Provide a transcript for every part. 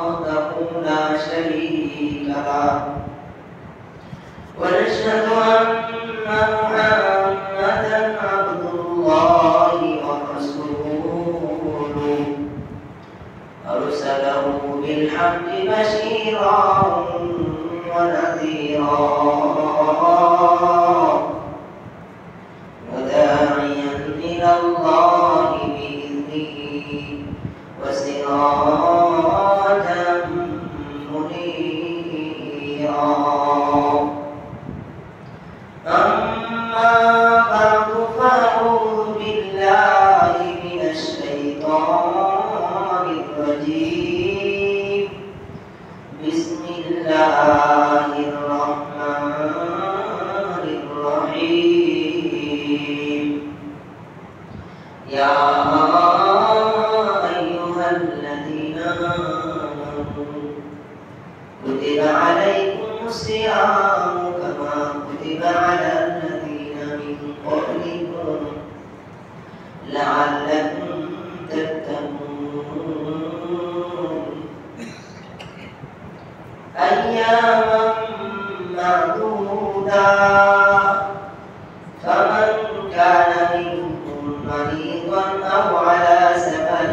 وحده لا شريك له ونشهد أن محمدا عبد الله ورسوله أرسله بالحق بشيرا ونذيرا وداعيا إلى الله بإذنه وسراجا منيرا أما بعد فأعوذ بالله من الشيطان الرجيم بسم الله الرحمن الرحيم يا أيها الذين آمنوا كتب عليكم الصيام كما كتب على الذين من قبلكم لعلكم تتقون أياما معدودات فمن كان منكم مريضا أو على سفر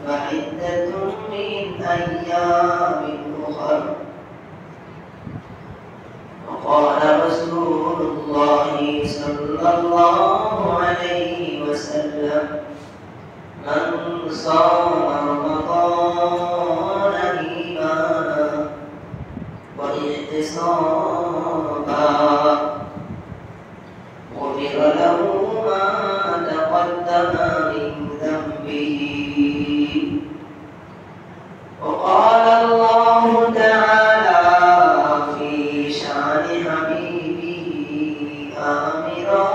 فعدة من أيام أخر وقال رسول الله صلى الله عليه وسلم من صام رمضان إيمانا واحتسابا غفر له ما تقدم من ذنبه وقال الله تعالى في شان حبيبه آمرا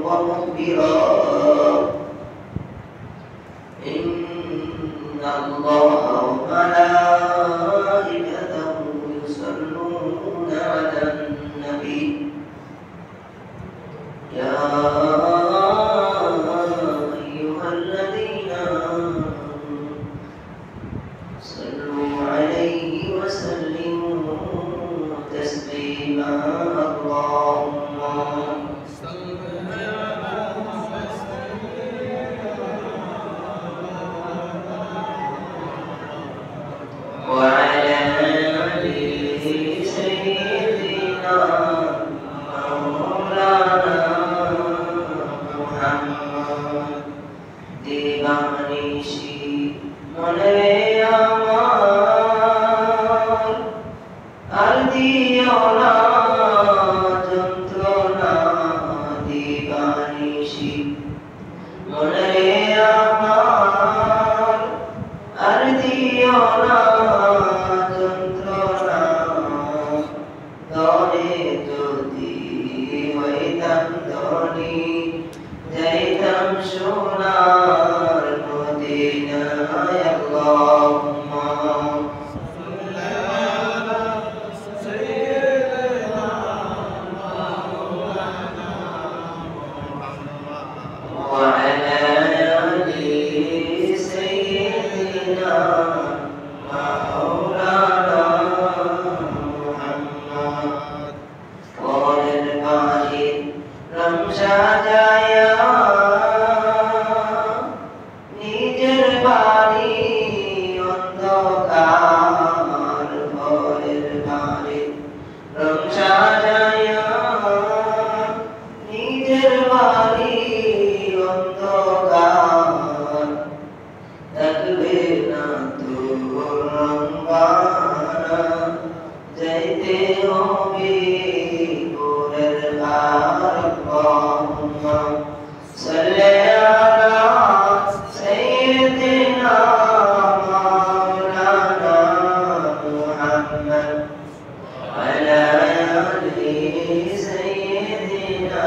ومخبرا إن الله وملائكته يصلون على النبي يا أيها الذين آمنوا صلوا عليه وسلموا تسليما اللهم وعلى آل سيدنا مولانا محمد দিবানিশি মনে আমার আর দিও না যন্ত্রণা দিবানিশি মনে আমার আর দিও না যন্ত্রণা দরে যদি হইতাম ধনী যাইতাম সোনার মদিনায় আল্লাহুম্মা وعلى آل سيدنا مولانا محمد قال القائل রমজাদায়া নিজের বাড়ি অন্ধকার ঘরের বাড়ি রমজাদায়া নিজের বাড়ি অন্ধকার থাকবে না তোর রঙ্গানা যাইতে হবে গোরের ঘর আল্লাহুম্মা সাল্লি আলা সাইয়্যিদিনা মাওলানা মুহাম্মদ ওয়ালা আলি সাইয়্যিদিনা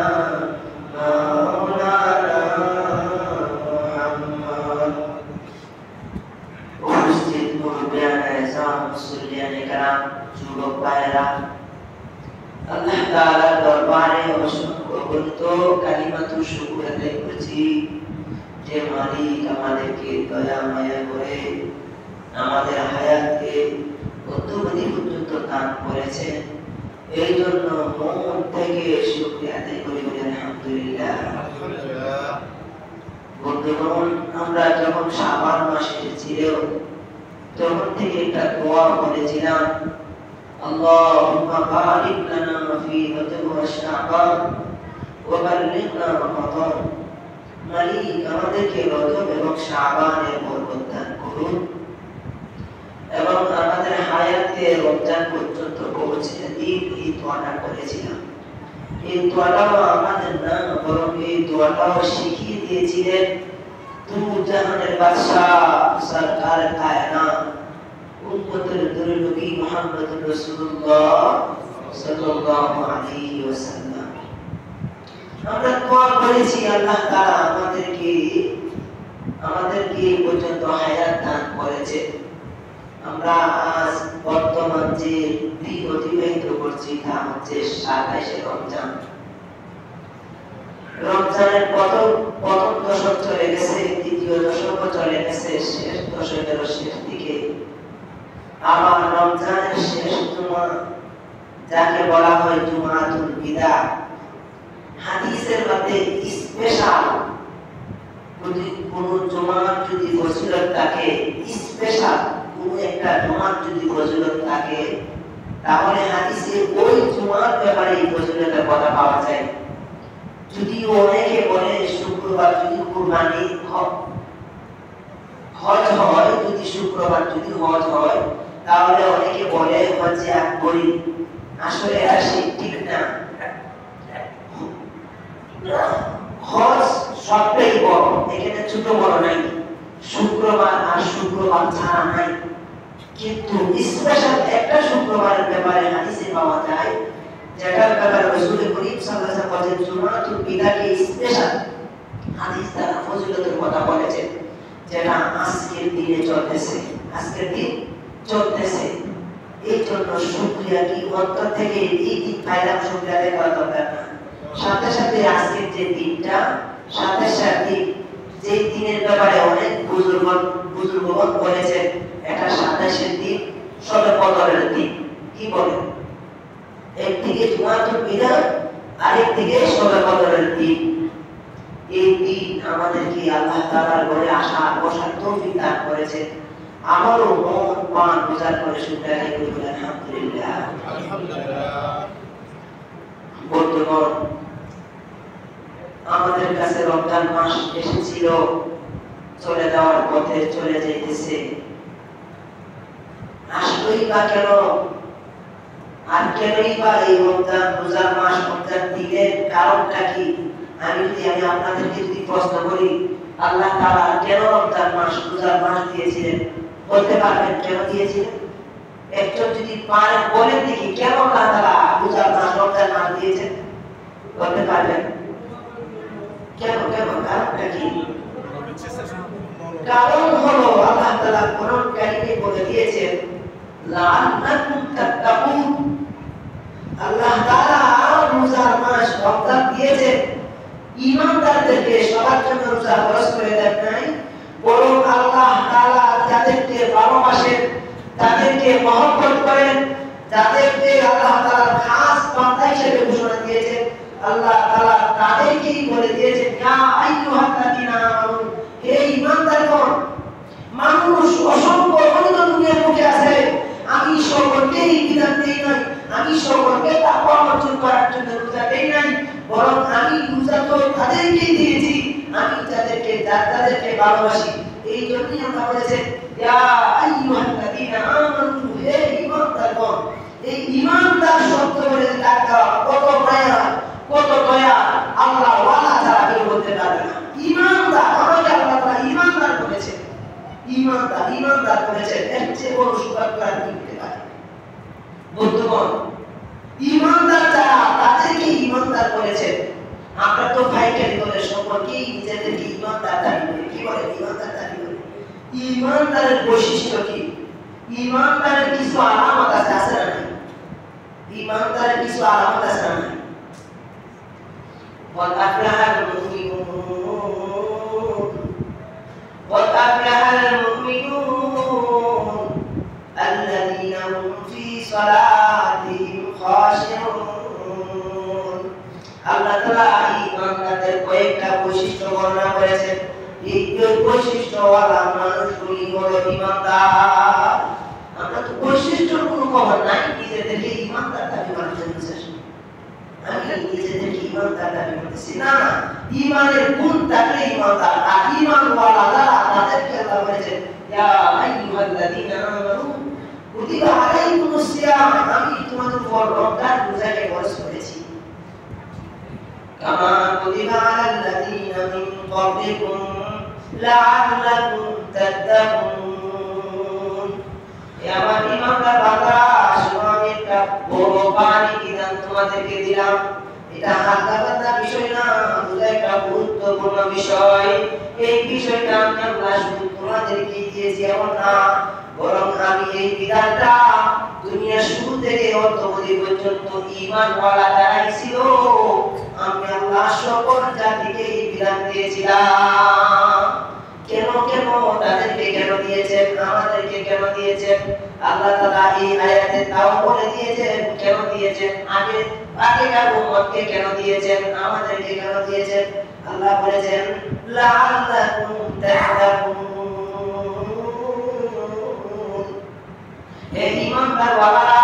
মাওলানা মুহাম্মদ উপস্থিত মুরব্বিয়ান ইসলাম মুসলিয়ান کرام যুবক ভাইরা আল্লাহ তাআলার দরবারে অসংখ্য অগণিত কালিমাতু শুকর আদায় করছি যে মালিক আমাদেরকে দয়া মায়া করে আমাদের হায়াত দান করেছেন, এই জন্য মন থেকে শুকরিয়া আদায় করি আলহামদুলিল্লাহ। বন্ধুগণ, আমরা যখন শাবান মাসে ছিল তখন থেকে একটা দোয়া করেছিলাম, আল্লাহুম্মা বারিক লানা ফি রজব ওয়া শাবান ওয়া বাল্লিগনা রমাদান। মালিক, আমাদেরকে রজব এবং শাবানের বরকত দান করুন এবং আমাদের হায়াতে রমজান পর্যন্ত পৌঁছে দিন। এই দোয়াটা করেছিলাম। এই দোয়াটাও আমাদের না, বরং এই দোয়াটাও শিখিয়ে দিয়েছিলেন দু জাহানের বাদশাহ সরকার কায়নাত উম্মতের নবী মুহাম্মদুর রাসূলুল্লাহ সাল্লাল্লাহু আলাইহি ওয়াসাল্লাম। আমরা দোয়া করেছি আল্লাহ তাআলা আমাদেরকে পর্যন্ত হায়াত দান করেছে। আমরা আজ বর্তমান যে দিন অতিবাহিত করছি তা হচ্ছে 27শে রমজান। রমজানের প্রথম দশক চলে গেছে, দ্বিতীয় দশক চলে গেছে, শেষ দশকের শেষ দিকে। আবার রমজানের শেষ জুমা, যাকে বলা হয় জুমাতুল বিদা, হাদিসের মধ্যে স্পেশাল কোন জুমার যদি ফজিলত থাকে, স্পেশাল কোন একটা জুমার যদি ফজিলত থাকে, তাহলে হাদিসে ওই জুমার ব্যাপারে এই ফজিলতের কথা পাওয়া যায়। যদি অনেকে বলে শুক্রবার যদি কুরবানি হজ হয়, যদি শুক্রবার যদি হজ হয়, তাহলে অনেকে বলে হজে এক করি। আসলে এটা ঠিক না। হজ সবটাই বড়, এখানে ছোট বড় নাই। শুক্রবার আর শুক্রবার ছাড়া নাই, কিন্তু স্পেশাল একটা শুক্রবারের ব্যাপারে হাদিসে পাওয়া যায়, যেটার ব্যাপারে রাসূল করিম সাল্লাল্লাহু আলাইহি ওয়াসাল্লাম জুমাতুল বিদাকে স্পেশাল হাদিস দ্বারা ফজিলতের কথা বলেছেন, যেটা আজকের দিনে চলতেছে, আজকের দিন চলতেছে। এই জন্য শুকরিয়া কি অন্তর থেকে এই দিন পাইলাম, শুকরিয়া আদায় করা দরকার না। সাথে সাথে আজকের যে দিনটা, সাথে সাথে যে দিনের ব্যাপারে অনেক বুজুর্গগণ বলেছেন, এটা 27 দিন, শবে কদরের দিন। কি বলে? একদিকে জুমাতুল বিদা, আরেকদিকে শবে কদরের দিন। এই দিন আমাদেরকে আল্লাহ তাআলার ঘরে আসা বসার তৌফিক দান করেছেন। আমারও মন প্রাণ উজাড় করে শুকরিয়া আদায় করি আলহামদুলিল্লাহ। বন্ধুগণ, আমাদের কাছে রমজান মাস এসেছিল, চলে যাওয়ার পথে চলে যাইতেছে। আসলেই বা কেন, আর কেনই বা এই রমজান রোজার মাস, রমজান দিনের কারণটা কি? আমি আপনাদেরকে যদি প্রশ্ন করি, আল্লাহ তাআলা কেন রমজান মাস রোজার মাস দিয়েছিলেন, বলতে পারবেন কেন দিয়েছিলেন? একজন যদি পারেন বলেন দেখি, কেন আল্লাহ তাআলা রোজার মাস রমজান মাস দিয়েছেন, বলতে পারবেন? কেন কারণটা কি? কারণ হলো আল্লাহ তাআলা কোরআন কারীমে বলে দিয়েছেন, লাআল্লাকুম তাত্তাকুন। আল্লাহ তাআলা রোজার মাস রমজান দিয়েছেন ঈমানদারদেরকে সবার জন্য রোজা ফরজ করে দেন নাই, বরং আল্লাহ তাআলা যাদেরকে ভালোবাসেন, তাদেরকে মহব্বত করেন, যাদেরকে আল্লাহ তাআলা খাস বান্দা হিসেবে ঘোষণা দিয়েছেন, আল্লাহ তাআলা তাদেরকেই বলে দিয়েছেন, ইয়া আইয়ুহাল্লাযীনা আমানু, হে ঈমানদারগণ। মানুষ অসংখ্য অন্য দুনিয়ার মুখে আছে, আমি সকলকেই বিধান দেই নাই, আমি সকলকে তাকওয়া অর্জন করার জন্য রোজা দেই নাই, বরং আমি রোজা তো তাদেরকেই দিয়েছি, আমি যাদেরকে ভালোবাসি। এই জন্যই আমরা বলেছি, ইয়া আইয়ুহাল্লাযীনা আমানু, হে ঈমানদারগণ। এই ঈমানদার শব্দ বলে ডাকা কত মায়া, কত দয়া, আল্লাহ ওয়ালা ছাড়া কেউ বলতে পারবে না। ঈমানদার, আমাকে আল্লাহ তাআলা ঈমানদার বলেছেন, ঈমানদার বলেছেন, এর চেয়ে বড় সৌভাগ্য আর কি হতে পারে? বন্ধুগণ, ঈমানদার যারা, তাদেরকে ঈমানদার বলেছেন। আমরা তো ভাইকারি বলে সকলকেই নিজেদেরকে ঈমানদার দাবি করি। কি বলে? ঈমানদার দাবি করি। ঈমানদারের বৈশিষ্ট্য কি? ঈমানদারের কিছু আলামত আছে না? ঈমানদারের কিছু আলামত আছে না? قد أفلح المؤمنون الذين هم في সালাতিহিম খাশিউন। আল্লাহ তাআলা ঈমানদারদের কয়েকটা বৈশিষ্ট্য বর্ণনা করেছেন। এই বৈশিষ্ট্যওয়ালা মানুষগুলি হলো ঈমানদার। আমরা তো বৈশিষ্ট্যর কোনো খবর নাই, নিজেদেরকে ঈমানদার দাবি করার জন্য চেষ্টা। আমি নিজেদেরকে ঈমানদার দাবি করতেছি না, ঈমানের গুণ থাকলে ঈমানদার। আর ঈমানওয়ালারা তাদেরকে আল্লাহ বলেছেন, ইয়া আইয়ুহাল্লাযীনা আমানু কুতিবা আলাইকুমুস সিয়াম, আমি তোমাদের উপর রমজান রোজাকে ফরজ করেছি। কামা কুতিবা আলাল্লাযীনা মিন ক্বাবলিকুম লাআল্লাকুম তাত্তাকুন। আমার ঈমানদার বান্দারা, আমি একটা বড় বাণী বিধান তোমাদেরকে দিলাম। এটা হালকা পাতলা বিষয় না, এটা একটা গুরুত্বপূর্ণ বিষয়। এই বিষয়টা আমি আল্লাহ শুধু তোমাদেরকে দিয়েছি এমন না, বরং আমি এই বিধানটা দুনিয়ার শুরু থেকে অন্তবধি পর্যন্ত ঈমানওয়ালা যারা ছিল, আমি আল্লাহ সকল জাতিকে এই বিধান দিয়েছিলাম। কেন কেন তাদেরকে কেন দিয়েছেন, আমাদেরকে কেন দিয়েছেন? আল্লাহ তাআলা এই আয়াতে তাও বলে দিয়েছেন কেন দিয়েছেন। আগেকার উম্মতকে কেন দিয়েছেন, আমাদেরকে কেন দিয়েছেন? আল্লাহ বলেছেন লাআল্লাকুম তাত্তাকুন। এই ঈমানদারওয়ালারা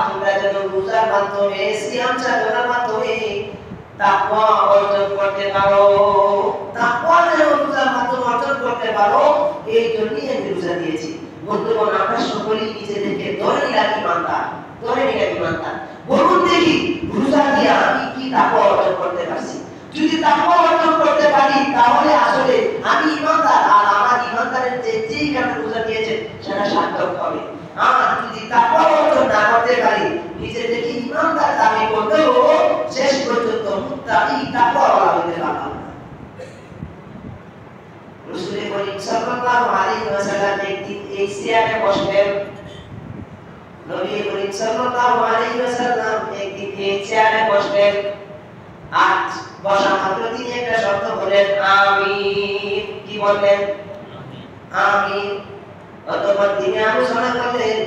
তোমরা যেন রোজার মাধ্যমে, সিয়াম সাধনার মাধ্যমে তাকওয়া অর্জন করতে পারো। তাকওয়া যেন রোজার মাধ্যমে অর্জন করতে পারো, এই জন্যই আমি রোজা দিয়েছি। বন্ধুগণ, আমরা সকলেই নিজেদেরকে ধরে নিলাম ঈমানদার, ধরে নিলাম ঈমানদার। বলুন দেখি, রোজা দিয়ে আমি কি তাকওয়া অর্জন করতে পারছি? যদি তাকওয়া অর্জন করতে পারি, তাহলে আসলে আমি ঈমানদার। আর আমার ঈমানদারের যেই কারণে রোজা দিয়েছে সেটা সার্থক হবে। আর যদি তাকওয়া অর্জন না করতে পারি, নিজেদেরকে ঈমানদার দাবি করলেও শেষ পর্যন্ত মুত্তাকি তাকওয়াওয়ালা হতে পারবো না। রাসূল করিম সাল্লাল্লাহু আলাইহি ওয়াসাল্লাম একদিন এই চেয়ারে বসলেন। নবী করিম সাল্লাল্লাহু আলাইহি ওয়াসাল্লাম একদিন এই চেয়ারে বসলেন। আজ বসা মাত্র তিনি একটা শব্দ বলেন, আমিন। কি বললেন? আমিন। অতঃপর তিনি আলোচনা করলেন।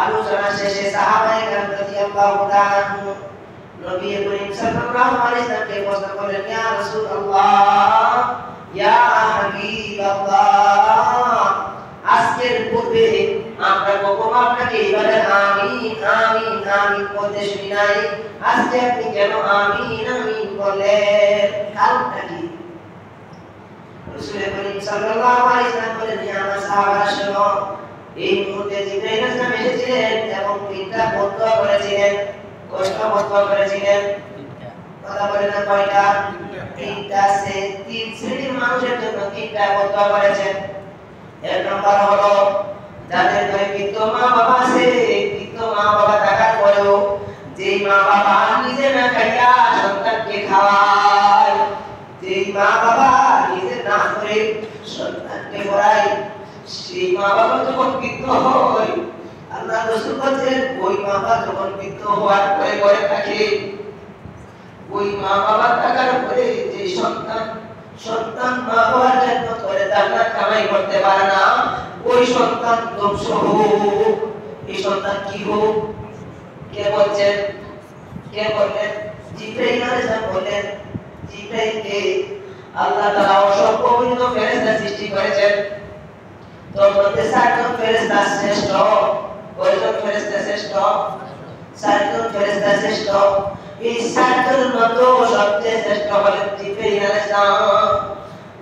আলোচনা শেষে সাহাবায়ে কেরাম রাদিয়াল্লাহু তাআলা আনহু নবী করিম সাল্লাল্লাহু আলাইহি ওয়াসাল্লামকে প্রশ্ন করলেন, ইয়া রাসূলুল্লাহ, ইয়া হাবিবাল্লাহ, আজকের পূর্বে আমরা কখনো আপনাকে এবারে আমিন আমিন আমিন বলতে শুনি নাই। আজকে আপনি কেন আমিন আমিন বললেন? কারণটা কি? রাসূল করিম সাল্লাল্লাহু আলাইহি ওয়াসাল্লাম বলেন, ইয়া আমার সাহাবারা শোনো, এই মুহূর্তে জিবরাইল আলাইহিস এসেছিলেন এবং তিনটা বদদোয়া করেছিলেন। কয়টা বদদোয়া করেছিলেন? কথা বলেন না কয়টা? তিনটা। তিন শ্রেণীর মানুষের জন্য তিনটা বদদোয়া করেছেন। এক নম্বর হলো যাদের ঘরে বৃদ্ধ মা বাবা আছে, বৃদ্ধ মা বাবা থাকার পরেও যেই মা বাবা নিজে না খাইয়া সন্তানকে খাওয়ায়, যেই মা বাবা নিজে না করে সন্তানকে পড়ায়, সেই মা বাবা যখন বৃদ্ধ হয়, আল্লাহ রাসূল বলেন ওই মা বাবা যখন বৃদ্ধ হওয়ার পরে ঘরে থাকে, ওই মা বাবা থাকার পরে যে সন্তান মা বাবার জন্য করে জান্নাত কামাই করতে পারে না, ওই সন্তান ধ্বংস হোক। এই সন্তান কি হোক? কে বলছেন? কে বললেন? জিবরাইল আলাইহিস সালাম বললেন। জিবরাইলকে আল্লাহ তাআলা অসংখ্য অগণিত ফেরেশতা সৃষ্টি করেছেন। তো মধ্যে ৬০ জন ফেরেশতা শ্রেষ্ঠ। কয়জন ফেরেশতা শ্রেষ্ঠ? ৬০ জন ফেরেশতা শ্রেষ্ঠ। এই ৬০ জনের মধ্যে সবচেয়ে শ্রেষ্ঠ হলেন জিবরাইল আলাইহিস সালাম।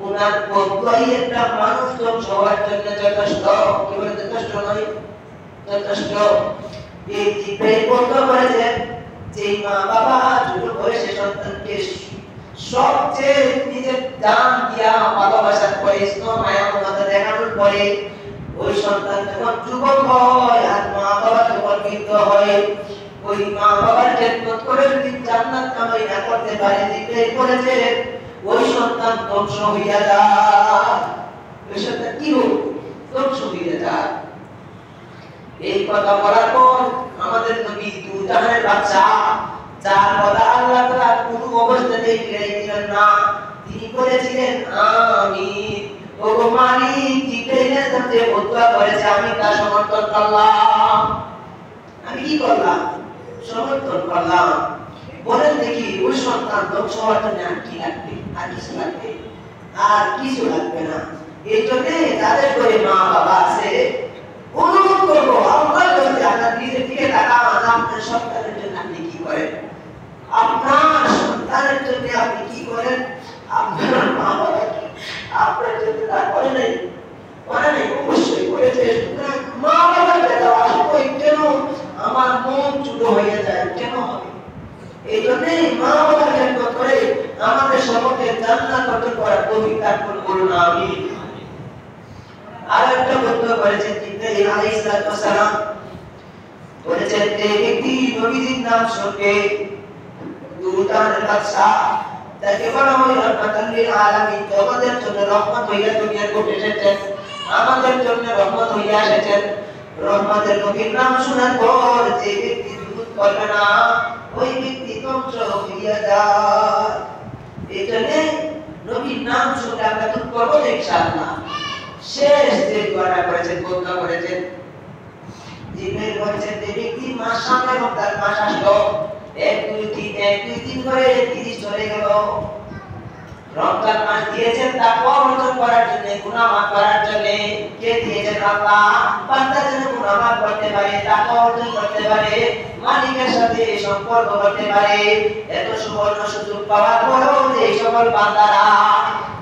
উনার বদদোয়াই একটা মানুষ ধ্বংস হওয়ার জন্য যথেষ্ট। কি বলে? যথেষ্ট নয়, যথেষ্ট। এই জিবরাইল বদদোয়া করেছেন, যে মা বাবা ছোট বয়সে সন্তানকে সবচেয়ে নিজের জান দিয়া ভালোবাসার পরে, স্নেহ মায়া মমতা দেখানোর পরে, ওই সন্তান যখন যুবক হয় আর মা বাবা যখন বৃদ্ধ হয়, ওই মা বাবার খেদমত করে যদি জান্নাত কামাই না করতে পারে, জিবরাইল বলেছে ওই সন্তান ধ্বংস হইয়া যায়। ওই সন্তান কি হোক? ধ্বংস হইয়া যায়। এই কথা বলার পর আমাদের নবী দুজাহানের বাদশা, যার কথা আল্লাহ তাআলা কোনো অবস্থাতেই ফিরাই দিলেন না, তিনি বলেছিলেন আমিন। ওগো মালিক, জিবরাইল ইসলাম যে বদুয়া করেছে আমি তা সমর্থন করলাম। আমি কি করলাম? সমর্থন করলাম। বলেন দেখি ওই সন্তান ধ্বংস হওয়ার জন্য আর কি লাগবে? আর কিছু লাগবে? আর কিছু লাগবে না। এই জন্যে যাদের করে মা বাবা আছে অনুরোধ করবো আল্লাহর কাছে আপনার নিজের দিকে তাকান, আপনার সন্তানের জন্য আপনি কি করেন? আপনার সন্তানের জন্য আপনি কি করেন? আপনার মা বাবা কি আপনার জন্য তা করে নাই? করে নাই? অবশ্যই করেছে। মা বাবার বেলা আসলে কেন আমার মন ছোট হয়ে যায়? কেন হবে? এই জন্যই মা বাবার জন্য করে আমাদের সকলকে জান্নাত অর্জন করার তৌফিক দান করুন, আমিন। আর একটা বক্তব্য করেছেন জিবরাইল আলাইহিস সালাম, বলেছেন যে ব্যক্তি নবীজির নাম শুনবে দুরুদানের বাদশা তাকে বলা হয় রহমাতুল লিল আলামিন, জগতের জন্য রহমত হইয়া দুনিয়ার বুকে এসেছেন, আমাদের জন্য রহমত হইয়া এসেছেন। রহমতের নবীর নাম শোনার পর যে ব্যক্তি দুরূদ পড়বে না ওই ব্যক্তি ধ্বংস হইয়া যায়। এই জন্য নবীর নাম শুনলে আমরা দুরূদ পড়ব ইনশাআল্লাহ। শেষ যে দোয়াটা করেছেন, বদুয়া করেছেন, জিবরাইল বলেছেন যে ব্যক্তি মাস সামনে রমজান মাস আসলো, এক দুই দিন করে 30 চলে গেল। রমজান মাস দিয়েছেন তাকওয়া অর্জন করার জন্য, গুনাহ মাফ করার জন্য। কে দিয়েছেন? আল্লাহ। বান্দা যেন গুনাহ মাফ করতে পারে, তাকওয়া অর্জন করতে পারে, মালিকের সাথে সম্পর্ক করতে পারে। এত সুবর্ণ সুযোগ পাওয়ার পরেও যে সকল বান্দারা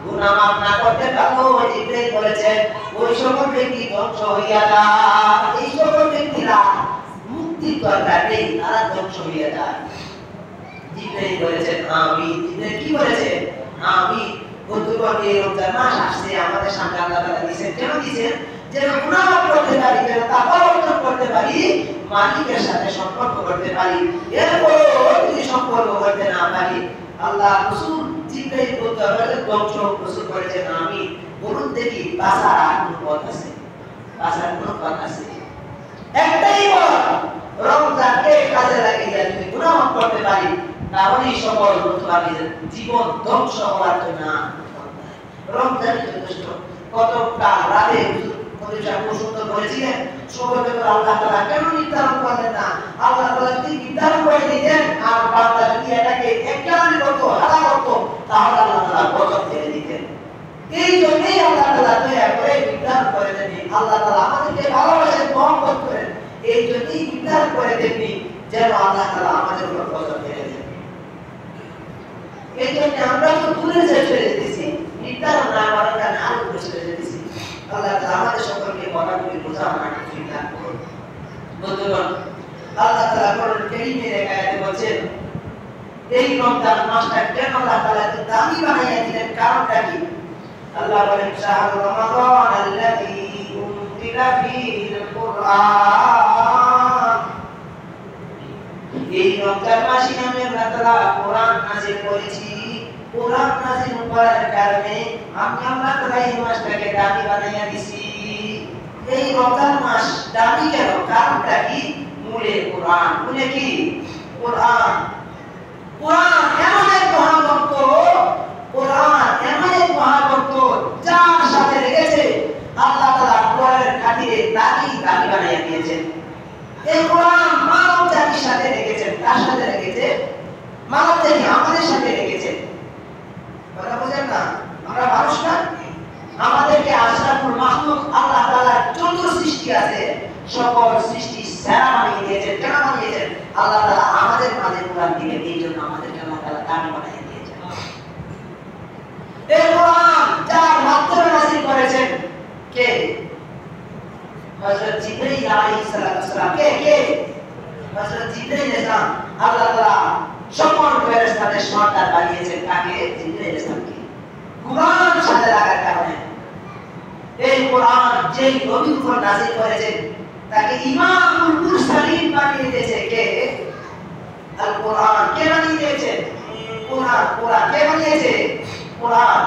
গুনাহ মাফ না করতে পারলো, জিবরাইল বলেছেন ওই সকল ব্যক্তি ধ্বংস হইয়া যায়। এই সকল ব্যক্তিরা মুক্তির দরকার নেই, তারা ধ্বংস হইয়া যায়। জিবরাইল বলেছেন আমিন। জিবরাইল কি বলেছেন? আমিন। বন্ধুগণ, এই রমজান মাস আসছে আমাদের সামনে, আল্লাহ তাআলা দিয়েছেন। কেন দিয়েছেন? যেন গুনাহ মাফ করতে পারি, যেন তাকওয়া অর্জন করতে পারি, মালিকের সাথে সম্পর্ক করতে পারি। এরপরও যদি সম্পর্ক করতে না পারি, আল্লাহ রাসূল জিবরাইল বলতে ধ্বংস রাসূল করেছেন আমিন। বলুন দেখি বাঁচার আর কোন পথ আছে? বাঁচার কোন পথ আছে? একটাই পথ, রমজানকে কাজে লাগিয়ে যদি গুনাহ মাফ করতে পারি তাহলেই সকল নতুন জীবন ধ্বংস হওয়ার জন্য রমজানই যথেষ্ট। কতটা রাতে সুন্দর বলেছিলেন, সকল ব্যাপারে আল্লাহ তাআলা কেন নির্ধারণ করলেন না? আল্লাহ তাআলা যদি নির্ধারণ করে দিতেন আর বান্দা যদি এটাকে এককালে করতো, হারা করতো, তাহলে আল্লাহ তাআলা গজব ছেড়ে দিতেন। এই জন্যই আল্লাহ তাআলা দয়া করে নির্ধারণ করে দেন। আল্লাহ তাআলা আমাদেরকে ভালোবাসেন, মহব্বত করেন। এই জন্যই নির্ধারণ করে দেননি যেন আল্লাহ তাআলা আমাদের উপর গজব ছেড়ে দেন। এই জন্য আমরা তো দূরে ছেড়ে দিতেছি, নির্ধারণ না করার কারণে আরো দূরে ছেড়ে দিতেছি। আল্লাহ তাআলা আমাদের সকলকে বলাগুলি বোঝা আমার ঠিক দান করুন। বন্ধুগণ, আল্লাহ তাআলা কোরআন কারীমের এক আয়াতে বলেন এই রমজান মাসটা কেন আল্লাহ তাআলা এত দামি বানাইয়া দিলেন, কারণটা কি? আল্লাহ বলেন শাহরু রমাদান আল্লাযী উনজিলা ফীহিল কুরআন। এই রমজান মাসে আমি আল্লাহ তাআলা কোরআন নাযিল করেছি। কোরআন নাযিল করার কারণে আমি আল্লাহ তাআলা এই মাসটাকে দামি বানাইয়া দিয়েছি। এই রমজান মাস দামি কেন? কারণটা কি? মূলে কোরআন। মূলে কি? কোরআন। কোরআন এমন এক মহাগ্রন্থ, কোরআন এমন এক মহাগ্রন্থ যার সাথে রেখেছে আল্লাহ তাআলা কোরআনের খাতিরে দামি বানাইয়া দিয়েছেন। এই কোরআন মানব জাতির সাথে রেখেছেন। কার সাথে রেখেছে? মানব জাতি আমাদের সাথে রেখেছে। কথা বুঝেন না? আমরা মানুষ না? আমাদেরকে আশরাফুল মাখলুক আল্লাহ তাআলার যত সৃষ্টি আছে সকল সৃষ্টি সেরা বানিয়ে দিয়েছেন। কেন বানিয়েছেন? আল্লাহ তাআলা আমাদের মাঝে কোরআন দিলেন, এই জন্য আমাদেরকে আল্লাহ তাআলা দামি বানিয়ে দিয়েছেন। এই কোরআন যার মাধ্যমে নাযিল করেছেন কে? হযরত জিবরাইল আলাইহিস সালাম। কে? হযরত জিবরাইল ইসলাম। আল্লাহ তাআলা সকল ফেরেশতাদের সর্দার বানিয়েছেন কাকে? জিবরাইল ইসলামকে। কোরআন সাথে লাগার কারণে এই কোরআন যেই নবীর উপর নাযিল করেছেন তাকে ইমামুল মুরসালিন বানিয়ে দিয়েছে কে? আল কোরআন। কে বানিয়ে দিয়েছে? কোরআন। কে বানিয়েছে? কোরআন।